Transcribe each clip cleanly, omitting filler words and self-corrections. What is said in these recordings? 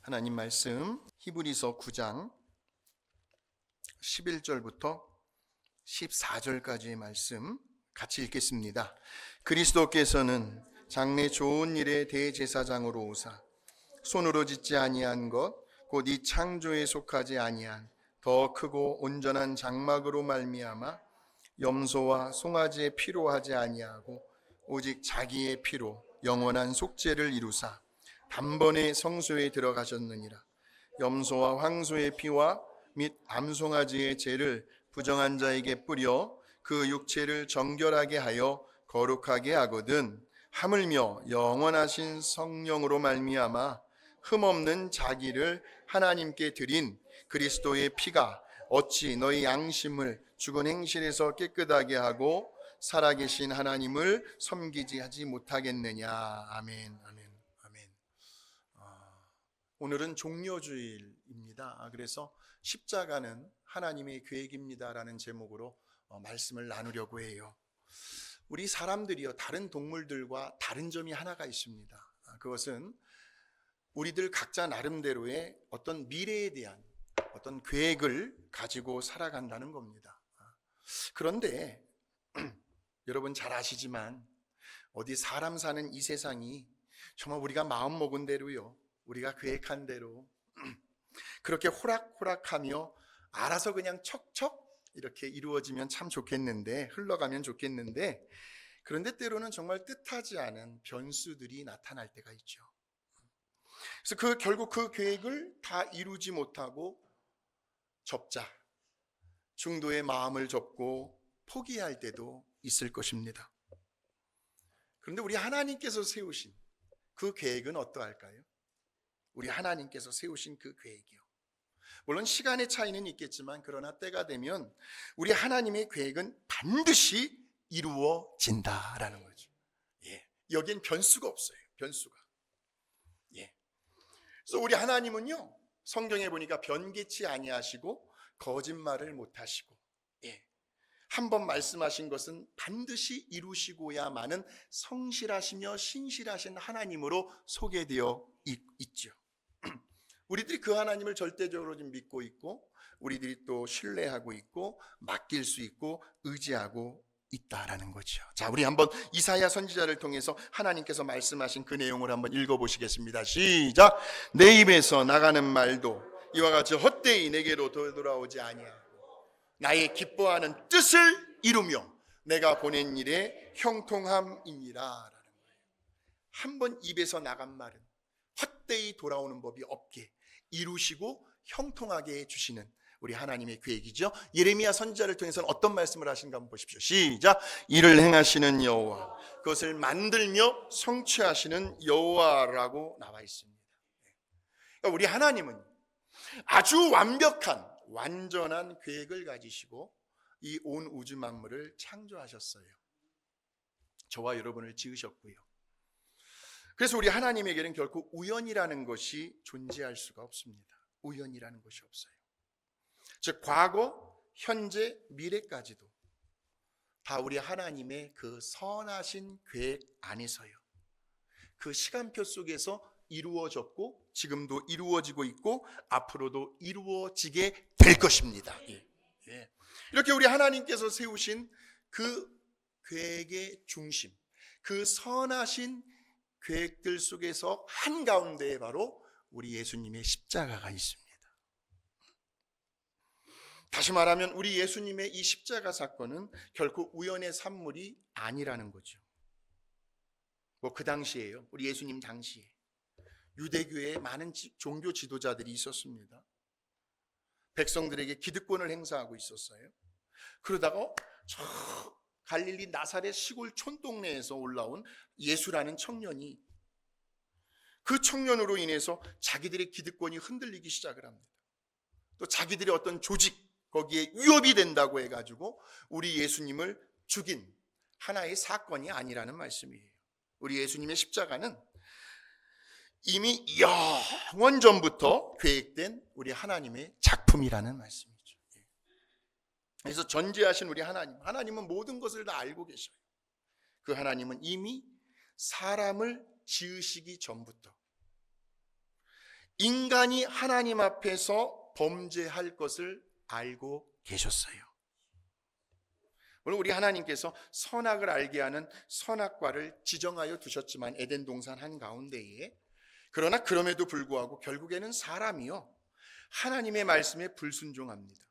하나님 말씀 히브리서 9장 11절부터 14절까지의 말씀 같이 읽겠습니다. 그리스도께서는 장래 좋은 일의 대제사장으로 오사 손으로 짓지 아니한 것 곧 이 창조에 속하지 아니한 더 크고 온전한 장막으로 말미암아 염소와 송아지의 피로 하지 아니하고 오직 자기의 피로 영원한 속죄를 이루사 단번에 성소에 들어가셨느니라. 염소와 황소의 피와 및 암송아지의 죄를 부정한 자에게 뿌려 그 육체를 정결하게 하여 거룩하게 하거든 하물며 영원하신 성령으로 말미암아 흠없는 자기를 하나님께 드린 그리스도의 피가 어찌 너희 양심을 죽은 행실에서 깨끗하게 하고 살아계신 하나님을 섬기지 하지 못하겠느냐. 아멘. 아멘. 아멘. 오늘은 종려주일입니다. 그래서 십자가는 하나님의 계획입니다라는 제목으로 말씀을 나누려고 해요. 우리 사람들이요, 다른 동물들과 다른 점이 하나가 있습니다. 그것은 우리들 각자 나름대로의 어떤 미래에 대한 어떤 계획을 가지고 살아간다는 겁니다. 그런데 여러분 잘 아시지만 어디 사람 사는 이 세상이 정말 우리가 마음먹은 대로요, 우리가 계획한 대로 그렇게 호락호락하며 알아서 그냥 척척 이렇게 이루어지면 참 좋겠는데, 흘러가면 좋겠는데, 그런데 때로는 정말 뜻하지 않은 변수들이 나타날 때가 있죠. 그래서 결국 그 계획을 다 이루지 못하고 접자, 중도의 마음을 접고 포기할 때도 있을 것입니다. 그런데 우리 하나님께서 세우신 그 계획은 어떠할까요? 우리 하나님께서 세우신 그 계획이요, 물론 시간의 차이는 있겠지만 그러나 때가 되면 우리 하나님의 계획은 반드시 이루어진다라는 거죠. 여기엔 변수가 없어요. 변수가. 그래서 우리 하나님은요, 성경에 보니까 변개치 아니하시고 거짓말을 못하시고, 한번 말씀하신 것은 반드시 이루시고야만은 성실하시며 신실하신 하나님으로 소개되어 있죠. 우리들이 그 하나님을 절대적으로 좀 믿고 있고, 우리들이 또 신뢰하고 있고, 맡길 수 있고, 의지하고 있다라는 거죠. 자, 우리 한번 이사야 선지자를 통해서 하나님께서 말씀하신 그 내용을 한번 읽어보시겠습니다. 시작. 내 입에서 나가는 말도 이와 같이 헛되이 내게로 돌아오지 아니하고 나의 기뻐하는 뜻을 이루며 내가 보낸 일에 형통함이니라 라는 거예요. 한번 입에서 나간 말은 헛되이 돌아오는 법이 없게 이루시고 형통하게 해주시는 우리 하나님의 계획이죠. 예레미야 선지자를 통해서는 어떤 말씀을 하신가 한번 보십시오. 시작. 이를 행하시는 여호와, 그것을 만들며 성취하시는 여호와라고 나와 있습니다. 그러니까 우리 하나님은 아주 완벽한 완전한 계획을 가지시고 이 온 우주 만물을 창조하셨어요. 저와 여러분을 지으셨고요. 그래서 우리 하나님에게는 결코 우연이라는 것이 존재할 수가 없습니다. 우연이라는 것이 없어요. 즉 과거, 현재, 미래까지도 다 우리 하나님의 그 선하신 계획 안에서요, 그 시간표 속에서 이루어졌고 지금도 이루어지고 있고 앞으로도 이루어지게 될 것입니다. 이렇게 우리 하나님께서 세우신 그 계획의 중심, 그 선하신 계획들 속에서 한가운데에 바로 우리 예수님의 십자가가 있습니다. 다시 말하면 우리 예수님의 이 십자가 사건은 결코 우연의 산물이 아니라는 거죠. 그 당시에요, 우리 예수님 당시에 유대교에 많은 종교 지도자들이 있었습니다. 백성들에게 기득권을 행사하고 있었어요. 그러다가 저 갈릴리 나사렛 시골 촌동네에서 올라온 예수라는 청년이, 그 청년으로 인해서 자기들의 기득권이 흔들리기 시작을 합니다. 또 자기들의 어떤 조직, 거기에 위협이 된다고 해가지고 우리 예수님을 죽인 하나의 사건이 아니라는 말씀이에요. 우리 예수님의 십자가는 이미 영원 전부터 계획된 우리 하나님의 작품이라는 말씀이죠. 그래서 전지하신 우리 하나님은 모든 것을 다 알고 계셔요. 그 하나님은 이미 사람을 지으시기 전부터 인간이 하나님 앞에서 범죄할 것을 알고 계셨어요. 물론 우리 하나님께서 선악을 알게 하는 선악과를 지정하여 두셨지만 에덴 동산 한가운데에, 그러나 그럼에도 불구하고 결국에는 사람이요 하나님의 말씀에 불순종합니다.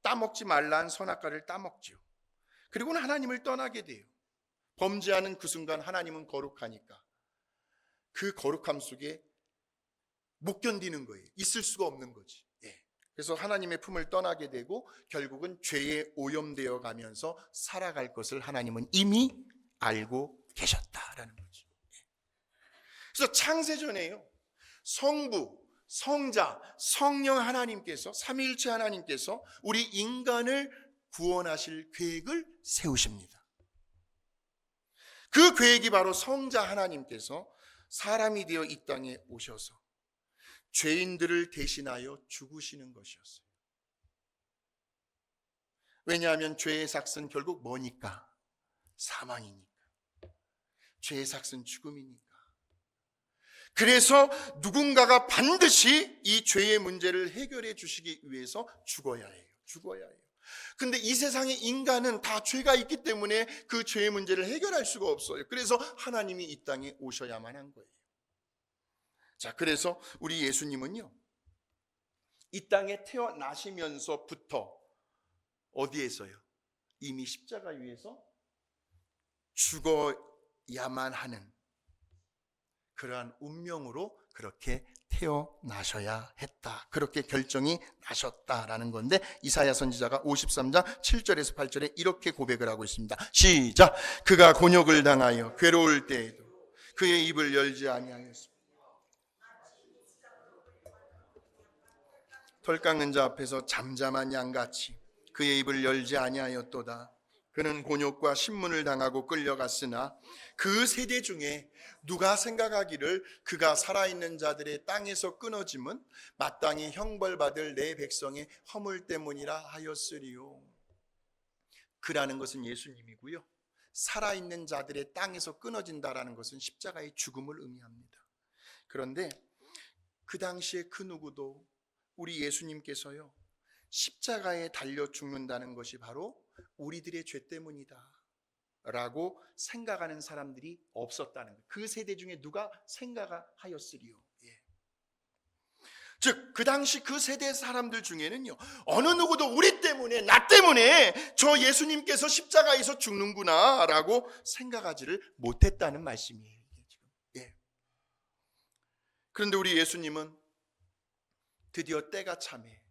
따먹지 말라는 선악과를 따먹지요. 그리고는 하나님을 떠나게 돼요. 범죄하는 그 순간 하나님은 거룩하니까 그 거룩함 속에 못 견디는 거예요. 있을 수가 없는 거지. 그래서 하나님의 품을 떠나게 되고 결국은 죄에 오염되어 가면서 살아갈 것을 하나님은 이미 알고 계셨다라는 거죠. 그래서 창세전에요, 성부, 성자, 성령 하나님께서, 삼위일체 하나님께서 우리 인간을 구원하실 계획을 세우십니다. 그 계획이 바로 성자 하나님께서 사람이 되어 이 땅에 오셔서 죄인들을 대신하여 죽으시는 것이었어요. 왜냐하면 죄의 삭은 결국 뭐니까? 사망이니까. 죄의 삭은 죽음이니까. 그래서 누군가가 반드시 이 죄의 문제를 해결해 주시기 위해서 죽어야 해요. 죽어야 해요. 근데 이 세상의 인간은 다 죄가 있기 때문에 그 죄의 문제를 해결할 수가 없어요. 그래서 하나님이 이 땅에 오셔야만 한 거예요. 자, 그래서 우리 예수님은요, 이 땅에 태어나시면서부터 어디에서요? 이미 십자가 위에서 죽어야만 하는 그러한 운명으로 그렇게 태어나셔야 했다. 그렇게 결정이 나셨다라는 건데, 이사야 선지자가 53장 7절에서 8절에 이렇게 고백을 하고 있습니다. 시작. 그가 곤욕을 당하여 괴로울 때에도 그의 입을 열지 아니하였습니다. 털 깎는 자 앞에서 잠잠한 양같이 그의 입을 열지 아니하였도다. 그는 곤욕과 신문을 당하고 끌려갔으나 그 세대 중에 누가 생각하기를 그가 살아있는 자들의 땅에서 끊어짐은 마땅히 형벌받을 내 백성의 허물 때문이라 하였으리요. 그라는 것은 예수님이고요, 살아있는 자들의 땅에서 끊어진다라는 것은 십자가의 죽음을 의미합니다. 그런데 그 당시에 그 누구도 우리 예수님께서요, 십자가에 달려 죽는다는 것이 바로 우리들의 죄 때문이다 라고 생각하는 사람들이 없었다는 거예요. 그 세대 중에 누가 생각하였으리요. 즉 그 당시 그 세대 사람들 중에는요, 어느 누구도 우리 때문에, 나 때문에 저 예수님께서 십자가에서 죽는구나 라고 생각하지를 못했다는 말씀이에요. 그런데 우리 예수님은 드디어 때가 참에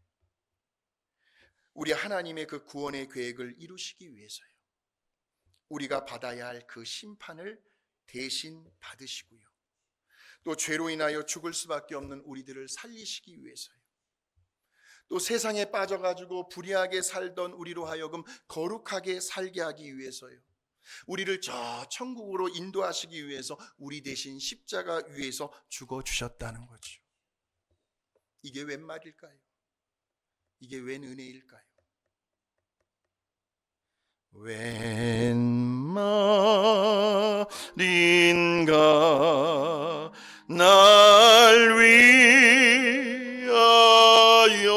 우리 하나님의 그 구원의 계획을 이루시기 위해서요, 우리가 받아야 할 그 심판을 대신 받으시고요, 또 죄로 인하여 죽을 수밖에 없는 우리들을 살리시기 위해서요, 또 세상에 빠져가지고 불의하게 살던 우리로 하여금 거룩하게 살게 하기 위해서요, 우리를 저 천국으로 인도하시기 위해서 우리 대신 십자가 위에서 죽어주셨다는 거죠. 이게 웬 말일까요? 이게 웬 은혜일까요? 웬 말인가 날 위하여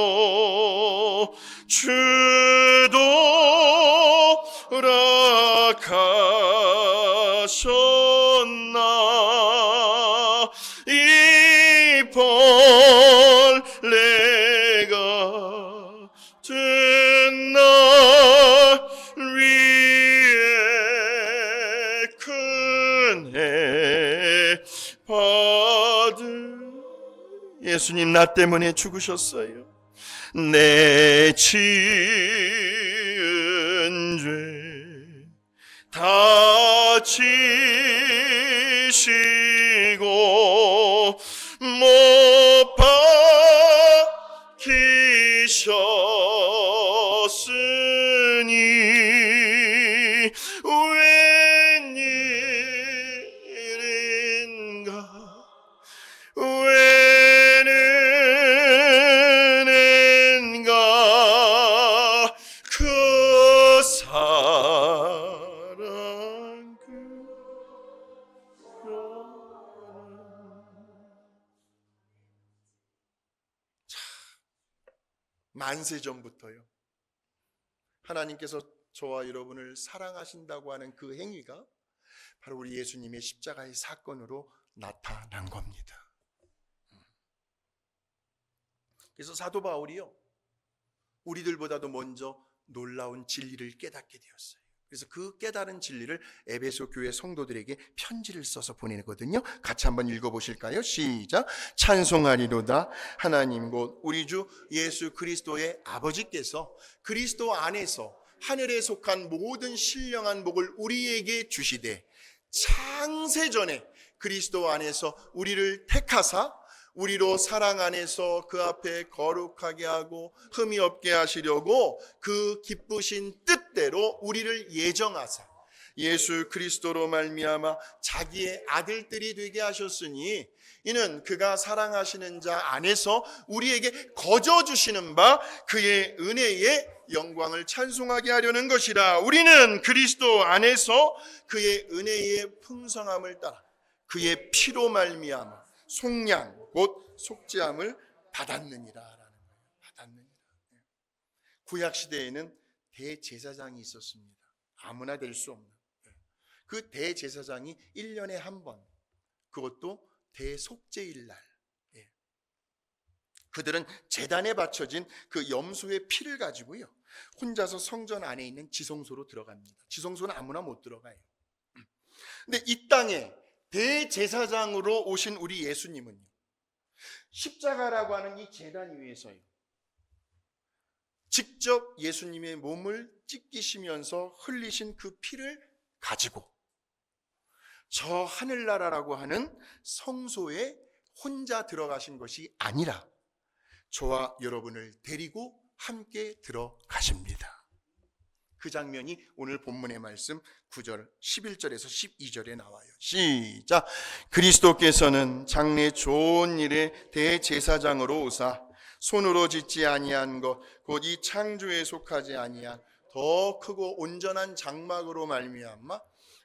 주도 허락하셨나 이 벌레가 된 날 위에 큰 해 받은 예수님 나 때문에 죽으셨어요. 내 지은 죄 다 지시고 못 박히셨으니 웬일인가 웬은인가 그 사랑 만세 전부터요. 하나님께서 저와 여러분을 사랑하신다고 하는 그 행위가 바로 우리 예수님의 십자가의 사건으로 나타난 겁니다. 그래서 사도 바울이요, 우리들보다도 먼저 놀라운 진리를 깨닫게 되었어요. 그래서 그 깨달은 진리를 에베소 교회 성도들에게 편지를 써서 보내거든요. 같이 한번 읽어보실까요? 시작. 찬송하리로다 하나님 곧 우리 주 예수 그리스도의 아버지께서 그리스도 안에서 하늘에 속한 모든 신령한 복을 우리에게 주시되 창세전에 그리스도 안에서 우리를 택하사 우리로 사랑 안에서 그 앞에 거룩하게 하고 흠이 없게 하시려고 그 기쁘신 뜻대로 우리를 예정하사 예수 그리스도로 말미암아 자기의 아들들이 되게 하셨으니 이는 그가 사랑하시는 자 안에서 우리에게 거저 주시는 바 그의 은혜의 영광을 찬송하게 하려는 것이라. 우리는 그리스도 안에서 그의 은혜의 풍성함을 따라 그의 피로 말미암아 속량 곧 속죄함을 받았느니라라는 거예요. 받았느니라. 구약 시대에는 대제사장이 있었습니다. 아무나 될 수 없는 그 대제사장이 1년에 한 번, 그것도 대속죄일 날, 그들은 제단에 바쳐진 그 염소의 피를 가지고요 혼자서 성전 안에 있는 지성소로 들어갑니다. 지성소는 아무나 못 들어가요. 근데 이 땅에 대제사장으로 오신 우리 예수님은요, 십자가라고 하는 이 제단 위에서요 직접 예수님의 몸을 찢기시면서 흘리신 그 피를 가지고 저 하늘나라라고 하는 성소에 혼자 들어가신 것이 아니라 저와 여러분을 데리고 함께 들어가십니다. 그 장면이 오늘 본문의 말씀 9절 11절에서 12절에 나와요. 시작. 그리스도께서는 장래 좋은 일의 대제사장으로 오사 손으로 짓지 아니한 것 곧 이 창조에 속하지 아니한 더 크고 온전한 장막으로 말미암아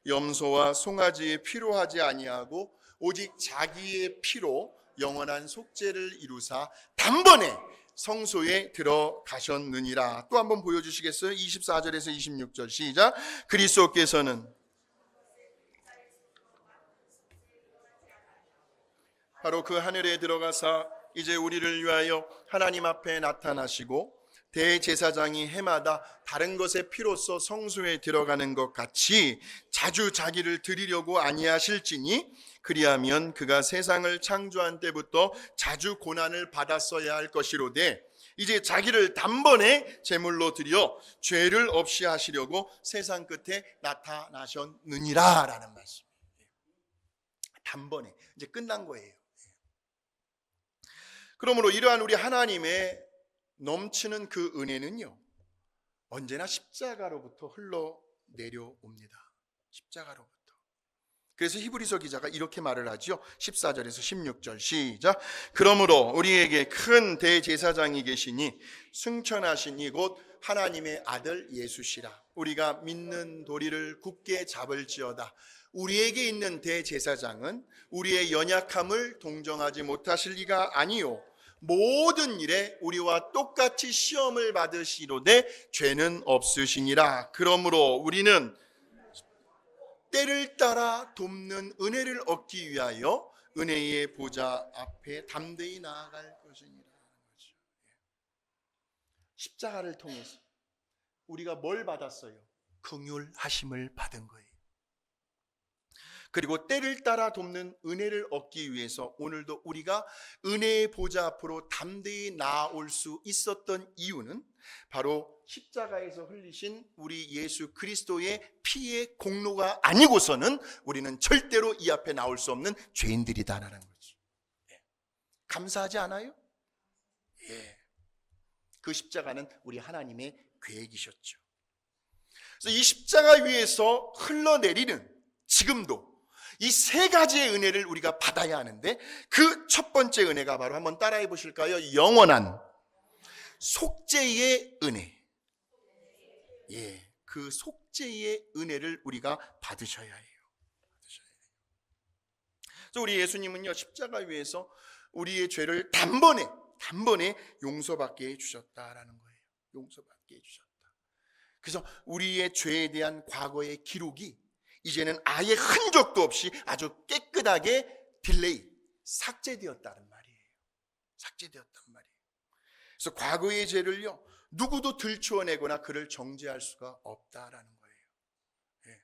염소와 송아지의 피로 하지 아니하고 오직 자기의 피로 영원한 속죄를 이루사 단번에 성소에 들어가셨느니라. 또 한번 보여주시겠어요? 24절에서 26절 시작. 그리스도께서는 바로 그 하늘에 들어가사 이제 우리를 위하여 하나님 앞에 나타나시고 대제사장이 해마다 다른 것의 피로써 성소에 들어가는 것 같이 자주 자기를 드리려고 아니하실지니 그리하면 그가 세상을 창조한 때부터 자주 고난을 받았어야 할 것이로되 이제 자기를 단번에 제물로 드려 죄를 없이 하시려고 세상 끝에 나타나셨느니라 라는 말씀이에요. 단번에 이제 끝난 거예요. 그러므로 이러한 우리 하나님의 넘치는 그 은혜는요 언제나 십자가로부터 흘러내려옵니다. 십자가로부터. 그래서 히브리서 기자가 이렇게 말을 하죠. 14절에서 16절 시작. 그러므로 우리에게 큰 대제사장이 계시니 승천하시니 곧 하나님의 아들 예수시라. 우리가 믿는 도리를 굳게 잡을지어다. 우리에게 있는 대제사장은 우리의 연약함을 동정하지 못하실 리가 아니요 모든 일에 우리와 똑같이 시험을 받으시로되 죄는 없으시니라. 그러므로 우리는 때를 따라 돕는 은혜를 얻기 위하여 은혜의 보좌 앞에 담대히 나아갈 것이니라. 십자가를 통해서 우리가 뭘 받았어요? 긍휼하심을 받은 거예요. 그리고 때를 따라 돕는 은혜를 얻기 위해서 오늘도 우리가 은혜의 보좌 앞으로 담대히 나아올 수 있었던 이유는 바로 십자가에서 흘리신 우리 예수 그리스도의 피의 공로가 아니고서는 우리는 절대로 이 앞에 나올 수 없는 죄인들이다라는 거죠. 감사하지 않아요? 예. 그 십자가는 우리 하나님의 계획이셨죠. 그래서 이 십자가 위에서 흘러내리는 지금도 이 세 가지의 은혜를 우리가 받아야 하는데 그 첫 번째 은혜가 바로 한번 따라해 보실까요? 영원한 속죄의 은혜. 예, 그 속죄의 은혜를 우리가 받으셔야 해요. 그래서 우리 예수님은요 십자가 위에서 우리의 죄를 단번에 단번에 용서받게 해주셨다라는 거예요. 용서받게 해주셨다. 그래서 우리의 죄에 대한 과거의 기록이 이제는 아예 흔적도 없이 아주 깨끗하게 삭제되었다는 말이에요. 삭제되었단 말이에요. 그래서 과거의 죄를요, 누구도 들추어내거나 그를 정죄할 수가 없다라는 거예요. 예.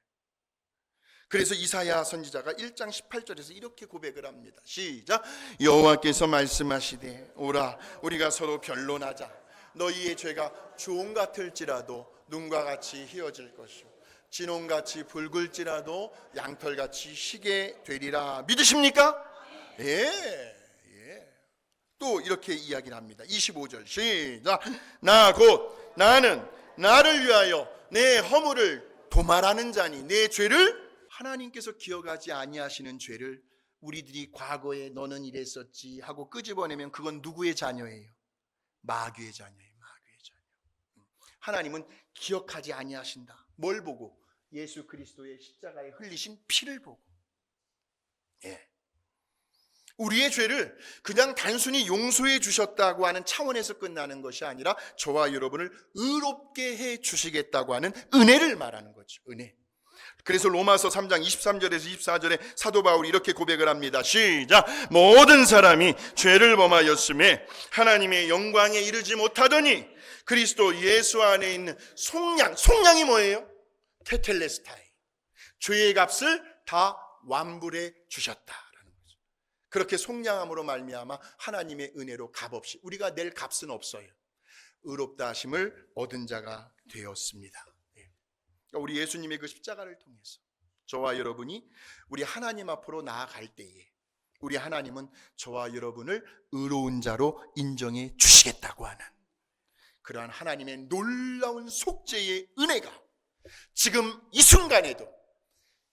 그래서 이사야 선지자가 1장 18절에서 이렇게 고백을 합니다. 시작. 여호와께서 말씀하시되 오라 우리가 서로 변론하자. 너희의 죄가 주홍 같을지라도 눈과 같이 희어질 것이요 진홍같이 붉을지라도 양털같이 희게 되리라. 믿으십니까? 예. 또 이렇게 이야기를 합니다. 25절 시작. 나는 나를 위하여 내 허물을 도말하는 자니 내 죄를 하나님께서 기억하지 아니하시는 죄를 우리들이 과거에 너는 이랬었지 하고 끄집어내면 그건 누구의 자녀예요? 마귀의 자녀예요. 마귀의 자녀. 하나님은 기억하지 아니하신다. 뭘 보고? 예수 그리스도의 십자가에 흘리신 피를 보고. 예. 우리의 죄를 그냥 단순히 용서해 주셨다고 하는 차원에서 끝나는 것이 아니라 저와 여러분을 의롭게 해 주시겠다고 하는 은혜를 말하는 거죠. 은혜. 그래서 로마서 3장 23절에서 24절에 사도 바울이 이렇게 고백을 합니다. 시작. 모든 사람이 죄를 범하였음에 하나님의 영광에 이르지 못하더니 그리스도 예수 안에 있는 속량이 뭐예요? 테텔레스타이. 죄의 값을 다 완불해 주셨다라는 거죠. 그렇게 속량함으로 말미암아 하나님의 은혜로 값없이 우리가 낼 값은 없어요. 의롭다 하심을 얻은 자가 되었습니다. 우리 예수님의 그 십자가를 통해서 저와 여러분이 우리 하나님 앞으로 나아갈 때에 우리 하나님은 저와 여러분을 의로운 자로 인정해 주시겠다고 하는 그러한 하나님의 놀라운 속죄의 은혜가 지금 이 순간에도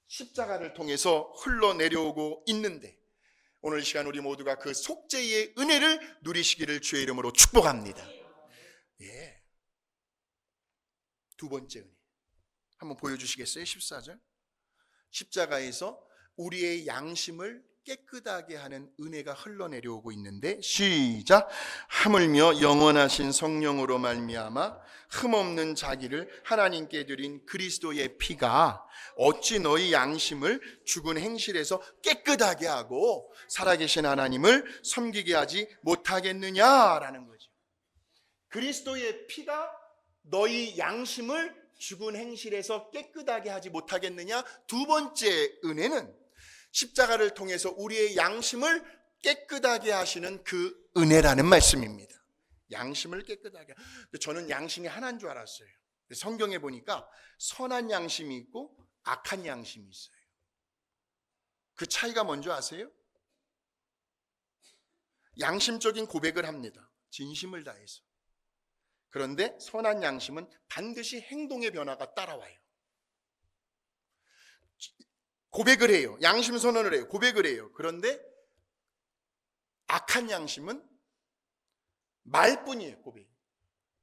십자가를 통해서 흘러내려오고 있는데 오늘 시간 우리 모두가 그 속죄의 은혜를 누리시기를 주의 이름으로 축복합니다. 예. 두 번째 은혜 한번 보여주시겠어요? 14절. 십자가에서 우리의 양심을 깨끗하게 하는 은혜가 흘러내려오고 있는데 시작. 하물며 영원하신 성령으로 말미암아 흠없는 자기를 하나님께 드린 그리스도의 피가 어찌 너희 양심을 죽은 행실에서 깨끗하게 하고 살아계신 하나님을 섬기게 하지 못하겠느냐라는 거죠. 그리스도의 피가 너희 양심을 죽은 행실에서 깨끗하게 하지 못하겠느냐? 두 번째 은혜는 십자가를 통해서 우리의 양심을 깨끗하게 하시는 그 은혜라는 말씀입니다. 양심을 깨끗하게. 저는 양심이 하나인 줄 알았어요. 성경에 보니까 선한 양심이 있고 악한 양심이 있어요. 그 차이가 뭔지 아세요? 양심적인 고백을 합니다. 진심을 다해서. 그런데 선한 양심은 반드시 행동의 변화가 따라와요. 고백을 해요. 양심 선언을 해요. 고백을 해요. 그런데 악한 양심은 말뿐이에요. 고백.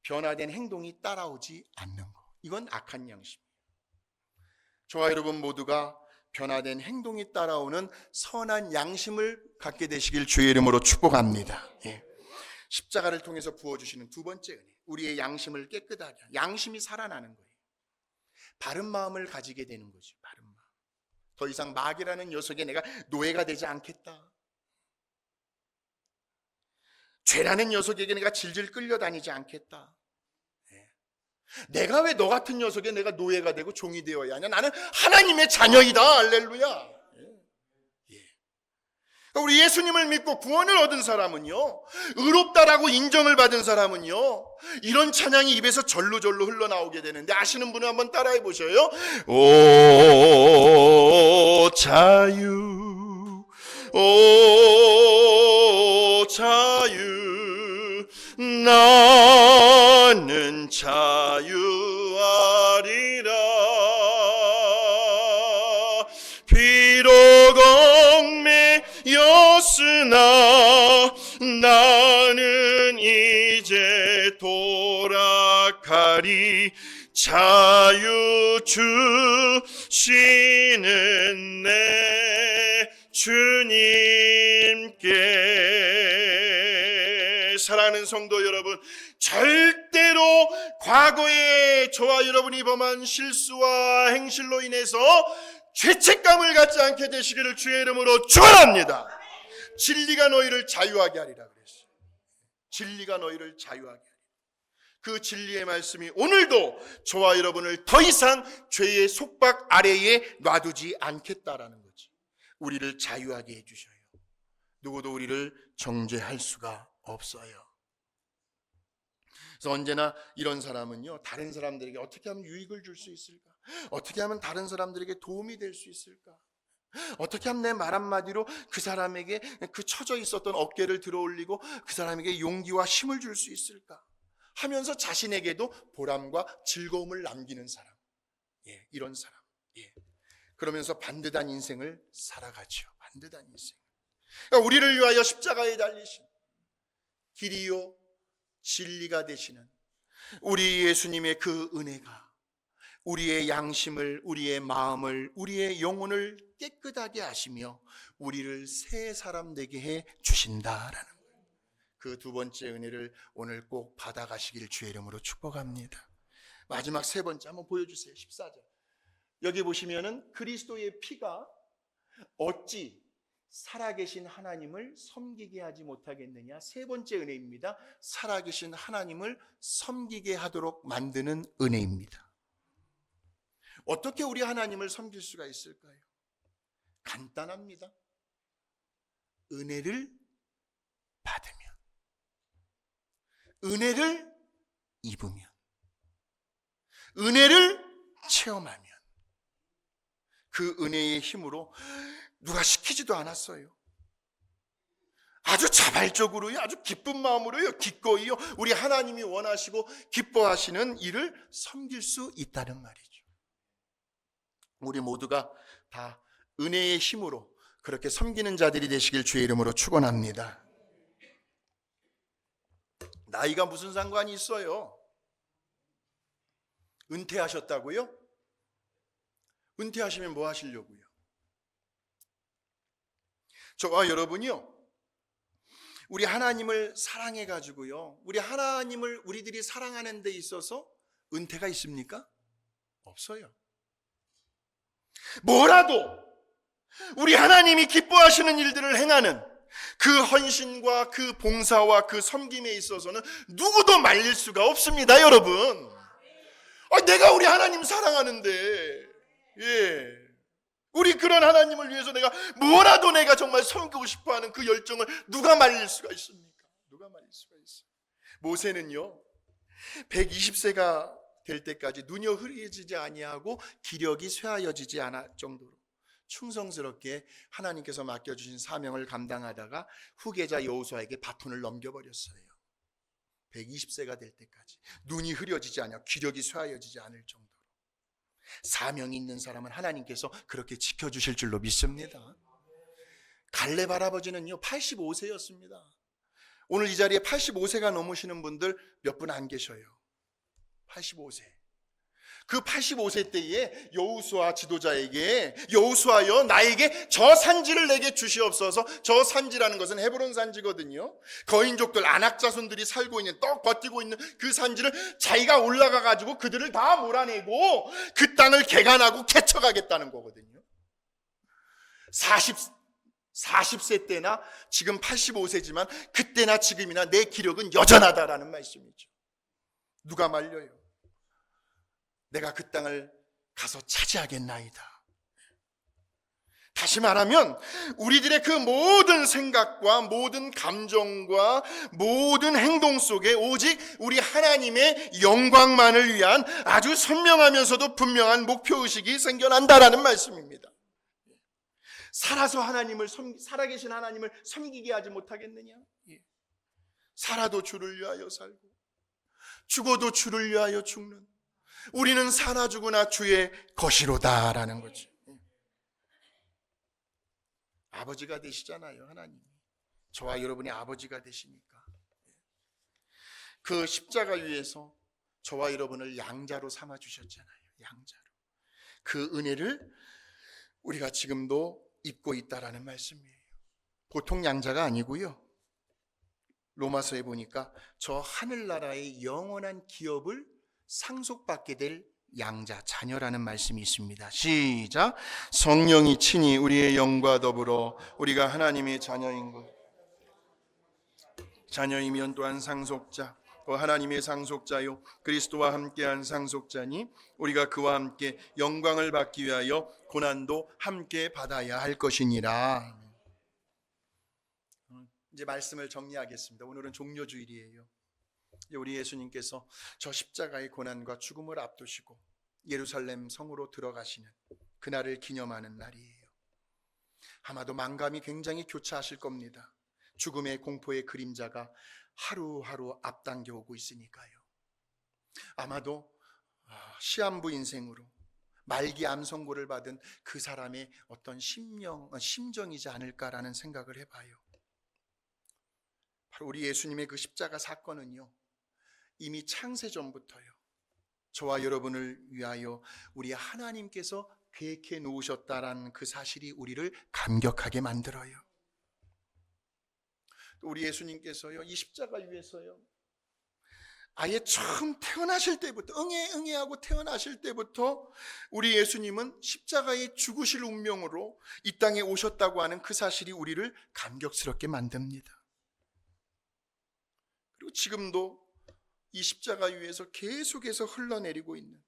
변화된 행동이 따라오지 않는 거. 이건 악한 양심이에요. 저와 여러분 모두가 변화된 행동이 따라오는 선한 양심을 갖게 되시길 주의 이름으로 축복합니다. 예. 십자가를 통해서 부어주시는 두 번째 은혜. 우리의 양심을 깨끗하게. 양심이 살아나는 거예요. 바른 마음을 가지게 되는 거죠. 바른 마음. 더 이상 마귀라는 녀석에 내가 노예가 되지 않겠다. 죄라는 녀석에게 내가 질질 끌려다니지 않겠다. 내가 왜 너 같은 녀석에 내가 노예가 되고 종이 되어야 하냐? 나는 하나님의 자녀이다. 할렐루야. 우리 예수님을 믿고 구원을 얻은 사람은요, 의롭다라고 인정을 받은 사람은요, 이런 찬양이 입에서 절로절로 흘러나오게 되는데 아시는 분은 한번 따라해 보셔요. 오 자유, 오 자유, 나는 자유하리라. 비록 였으나 나는 이제 돌아가리. 자유 주시는 내 주님께 사랑하는 성도 여러분, 절대로 과거에 저와 여러분이 범한 실수와 행실로 인해서 죄책감을 갖지 않게 되시기를 주의 이름으로 축원합니다. 진리가 너희를 자유하게 하리라 그랬어요. 진리가 너희를 자유하게 하리라. 그 진리의 말씀이 오늘도 저와 여러분을 더 이상 죄의 속박 아래에 놔두지 않겠다라는 거지. 우리를 자유하게 해주셔요. 누구도 우리를 정죄할 수가 없어요. 그래서 언제나 이런 사람은요, 다른 사람들에게 어떻게 하면 유익을 줄 수 있을까? 어떻게 하면 다른 사람들에게 도움이 될 수 있을까? 어떻게 하면 내 말 한마디로 그 사람에게 그 처져 있었던 어깨를 들어 올리고 그 사람에게 용기와 힘을 줄 수 있을까? 하면서 자신에게도 보람과 즐거움을 남기는 사람. 예, 이런 사람. 예. 그러면서 반듯한 인생을 살아가죠. 반듯한 인생. 그러니까 우리를 위하여 십자가에 달리신 길이요 진리가 되시는 우리 예수님의 그 은혜가 우리의 양심을, 우리의 마음을, 우리의 영혼을 깨끗하게 하시며 우리를 새 사람 되게 해 주신다라는 거예요. 그 두 번째 은혜를 오늘 꼭 받아가시길 주의 이름으로 축복합니다. 마지막 세 번째 한번 보여주세요. 14절. 여기 보시면은 그리스도의 피가 어찌 살아계신 하나님을 섬기게 하지 못하겠느냐. 세 번째 은혜입니다. 살아계신 하나님을 섬기게 하도록 만드는 은혜입니다. 어떻게 우리 하나님을 섬길 수가 있을까요? 간단합니다. 은혜를 받으면, 은혜를 입으면, 은혜를 체험하면, 그 은혜의 힘으로 누가 시키지도 않았어요. 아주 자발적으로요, 아주 기쁜 마음으로요, 기꺼이요, 우리 하나님이 원하시고 기뻐하시는 일을 섬길 수 있다는 말이죠. 우리 모두가 다 은혜의 힘으로 그렇게 섬기는 자들이 되시길 주의 이름으로 축원합니다. 나이가 무슨 상관이 있어요? 은퇴하셨다고요? 은퇴하시면 뭐 하시려고요? 저와 여러분이요, 우리 하나님을 사랑해 가지고요, 우리 하나님을 우리들이 사랑하는 데 있어서 은퇴가 있습니까? 없어요. 뭐라도 우리 하나님이 기뻐하시는 일들을 행하는 그 헌신과 그 봉사와 그 섬김에 있어서는 누구도 말릴 수가 없습니다, 여러분. 내가 우리 하나님 사랑하는데, 예, 우리 그런 하나님을 위해서 내가 뭐라도 내가 정말 섬기고 싶어하는 그 열정을 누가 말릴 수가 있습니까? 누가 말릴 수가 있어요? 모세는요, 120세가 될 때까지 눈이 흐려지지 아니하고 기력이 쇠하여지지 않을 정도로 충성스럽게 하나님께서 맡겨주신 사명을 감당하다가 후계자 여호수아에게 바톤을 넘겨버렸어요. 120세가 될 때까지 눈이 흐려지지 않아 기력이 쇠하여지지 않을 정도로. 사명이 있는 사람은 하나님께서 그렇게 지켜주실 줄로 믿습니다. 갈렙 할아버지는요 85세였습니다. 오늘 이 자리에 85세가 넘으시는 분들 몇 분 안 계셔요. 85세. 그 85세 때에 여호수아 지도자에게, 여호수아여 나에게 저 산지를 내게 주시옵소서. 저 산지라는 것은 헤브론 산지거든요. 거인족들, 아낙 자손들이 살고 있는, 떡 버티고 있는 그 산지를 자기가 올라가 가지고 그들을 다 몰아내고 그 땅을 개간하고 개척하겠다는 거거든요. 40세 때나 지금 85세지만 그때나 지금이나 내 기력은 여전하다라는 말씀이죠. 누가 말려요? 내가 그 땅을 가서 차지하겠나이다. 다시 말하면 우리들의 그 모든 생각과 모든 감정과 모든 행동 속에 오직 우리 하나님의 영광만을 위한 아주 선명하면서도 분명한 목표의식이 생겨난다라는 말씀입니다. 살아계신 하나님을 섬기게 하지 못하겠느냐? 살아도 주를 위하여 살고 죽어도 주를 위하여 죽는 우리는 사나 죽으나 주의 것이로다라는 거죠. 아버지가 되시잖아요, 하나님이. 저와 여러분이 아버지가 되시니까. 그 십자가 위에서 저와 여러분을 양자로 삼아 주셨잖아요. 양자로. 그 은혜를 우리가 지금도 입고 있다라는 말씀이에요. 보통 양자가 아니고요. 로마서에 보니까 저 하늘나라의 영원한 기업을 상속받게 될 양자 자녀라는 말씀이 있습니다. 시작. 성령이 친히 우리의 영과 더불어 우리가 하나님의 자녀인 것, 자녀이면 또한 상속자, 또 하나님의 상속자요 그리스도와 함께한 상속자니 우리가 그와 함께 영광을 받기 위하여 고난도 함께 받아야 할 것이니라. 이제 말씀을 정리하겠습니다. 오늘은 종료주일이에요. 우리 예수님께서 저 십자가의 고난과 죽음을 앞두시고 예루살렘 성으로 들어가시는 그날을 기념하는 날이에요. 아마도 만감이 굉장히 교차하실 겁니다. 죽음의 공포의 그림자가 하루하루 앞당겨 오고 있으니까요. 아마도 시한부 인생으로 말기 암 선고를 받은 그 사람의 어떤 심정이지 않을까라는 생각을 해봐요. 바로 우리 예수님의 그 십자가 사건은요, 이미 창세전부터요, 저와 여러분을 위하여 우리 하나님께서 계획해 놓으셨다라는 그 사실이 우리를 감격하게 만들어요. 또 우리 예수님께서요, 이 십자가 위에서요, 아예 처음 태어나실 때부터 응애하고 태어나실 때부터 우리 예수님은 십자가에 죽으실 운명으로 이 땅에 오셨다고 하는 그 사실이 우리를 감격스럽게 만듭니다. 그리고 지금도 이 십자가 위에서 계속해서 흘러내리고 있는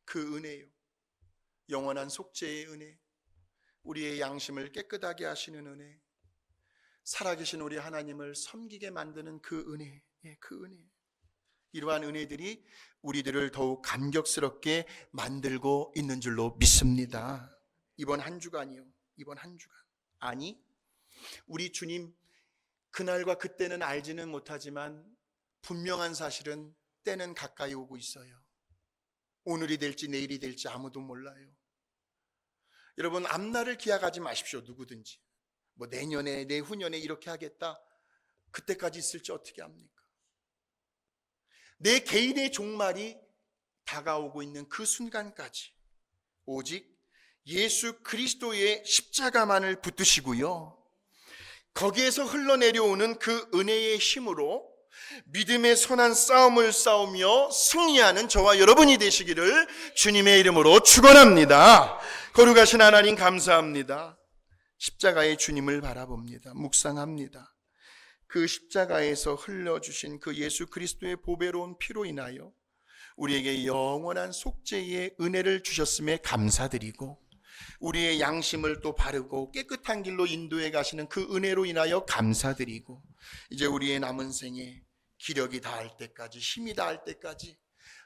그 은혜요, 영원한 속죄의 은혜, 우리의 양심을 깨끗하게 하시는 은혜, 살아계신 우리 하나님을 섬기게 만드는 그 은혜, 그 은혜, 이러한 은혜들이 우리들을 더욱 감격스럽게 만들고 있는 줄로 믿습니다. 이번 한 주간이요, 이번 한 주간, 아니 우리 주님 그날과 그때는 알지는 못하지만 분명한 사실은 때는 가까이 오고 있어요. 오늘이 될지 내일이 될지 아무도 몰라요. 여러분, 앞날을 기약하지 마십시오. 누구든지 뭐 내년에 내후년에 이렇게 하겠다, 그때까지 있을지 어떻게 합니까? 내 개인의 종말이 다가오고 있는 그 순간까지 오직 예수 그리스도의 십자가만을 붙드시고요, 거기에서 흘러내려오는 그 은혜의 힘으로 믿음의 선한 싸움을 싸우며 승리하는 저와 여러분이 되시기를 주님의 이름으로 축원합니다. 거룩하신 하나님 감사합니다. 십자가의 주님을 바라봅니다. 묵상합니다. 그 십자가에서 흘려주신 그 예수 그리스도의 보배로운 피로 인하여 우리에게 영원한 속죄의 은혜를 주셨음에 감사드리고, 우리의 양심을 또 바르고 깨끗한 길로 인도해 가시는 그 은혜로 인하여 감사드리고, 이제 우리의 남은 생에 기력이 다할 때까지, 힘이 다할 때까지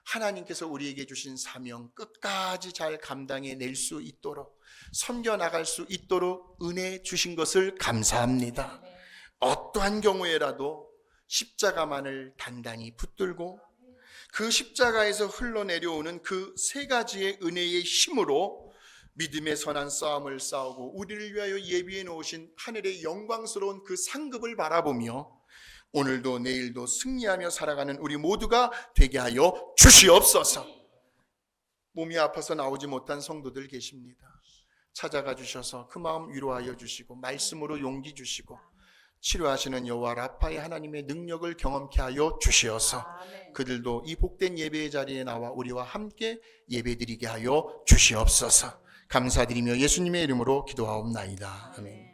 하나님께서 우리에게 주신 사명 끝까지 잘 감당해 낼 수 있도록, 섬겨나갈 수 있도록 은혜 주신 것을 감사합니다. 어떠한 경우에라도 십자가만을 단단히 붙들고 그 십자가에서 흘러내려오는 그 세 가지의 은혜의 힘으로 믿음의 선한 싸움을 싸우고 우리를 위하여 예비해 놓으신 하늘의 영광스러운 그 상급을 바라보며 오늘도 내일도 승리하며 살아가는 우리 모두가 되게 하여 주시옵소서. 몸이 아파서 나오지 못한 성도들 계십니다. 찾아가 주셔서 그 마음 위로하여 주시고 말씀으로 용기 주시고 치료하시는 여호와 라파의 하나님의 능력을 경험케 하여 주시어서 그들도 이 복된 예배의 자리에 나와 우리와 함께 예배드리게 하여 주시옵소서. 감사드리며 예수님의 이름으로 기도하옵나이다. 아멘.